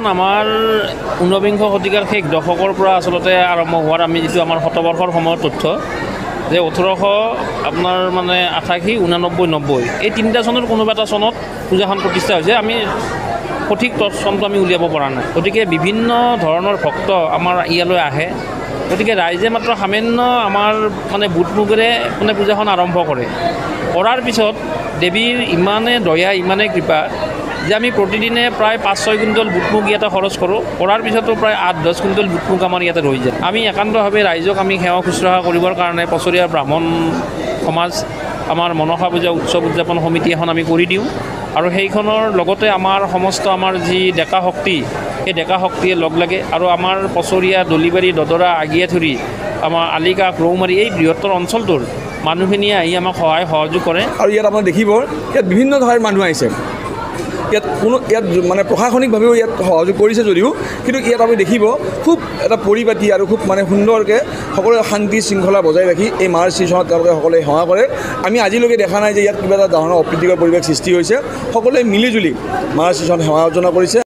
পূজাখন আমাৰ 19বিংশ শতিকাৰ শেষ দশকৰ পৰা আচলতে আৰম্ভ হোৱাৰ আমি যিটো আমাৰ শতবৰ্ষৰ সময়ৰ তথ্য যে 1800 আপোনাৰ মানে 88, 89, 90 এই তিনিটা চনৰ কোনোবা এটা চনত পূজাখন প্ৰতিষ্ঠা হৈছে। আমি সঠিক চনটো আমি উলিয়াব পৰা নাই। গতিকে বিভিন্ন ধৰণৰ ভক্ত আমাৰ ইয়ালৈ আহে। গতিকে ৰাইজে মাত্ৰ সামান্য আমাৰ মানে বুট মুগেৰে মানে পূজাখন আৰম্ভ কৰে। কৰাৰ পিছত দেৱীৰ ইমানে দয়া ইমানে কৃপা যে আমি প্ৰতিদিনে প্ৰায় 5-6 কুইণ্টল বুটমুগ ইয়াতে খৰচ কৰোঁ। কৰাৰ পিছতো প্ৰায় 8-10 কুইণ্টল বুটমুগ আমাৰ ইয়াতে ৰৈ যায়। আমি একান্তভাৱে ৰাইজক আমি সেৱা শুশ্ৰূষা কৰিবৰ কাৰণে পছৰীয়া ব্ৰাহ্মণ সমাজ আমাৰ মনসা পূজা উৎসৱ উদযাপন সমিতি এখন আমি কৰি দিওঁ আৰু সেইখনৰ লগতে আমাৰ সমস্ত আমাৰ যি ডেকা শক্তি সেই ডেকা শক্তিয়ে লগ লাগে আৰু আমাৰ পছৰীয়া দলিবাৰী দদৰা আগিয়াথুৰি আমাৰ আলিকাষ ৰৌমাৰী এই বৃহত্তৰ অঞ্চলটোৰ মানুহখিনিয়ে আহি আমাক সহযোগ কৰে। আৰু ইয়াত আপোনাৰ দেখিব ইয়াত বিভিন্ন ঠাইৰ মানুহ আহিছে। ইয়াত মানে প্ৰশাসনিকভাৱেও ইয়াত সহযোগ কৰিছে যদিও কিন্তু ইয়াত আপুনি দেখিব খুব এটা পৰিপাটি আৰু খুব মানে সুন্দৰকৈ সকলোৱে শান্তি শৃংখলা বজাই ৰাখি এই মাৰ শ্ৰীচৰণত তেওঁলোকে সকলোৱে সেৱা কৰে। আমি আজিলৈকে দেখা নাই যে ইয়াত কিবা এটা ধৰণৰ অপ্ৰীতিকৰ পৰিৱেশ সৃষ্টি হৈছে। সকলোৱে মিলিজুলি মাৰ শ্ৰীচৰণত সেৱা অৰ্চনা কৰিছে।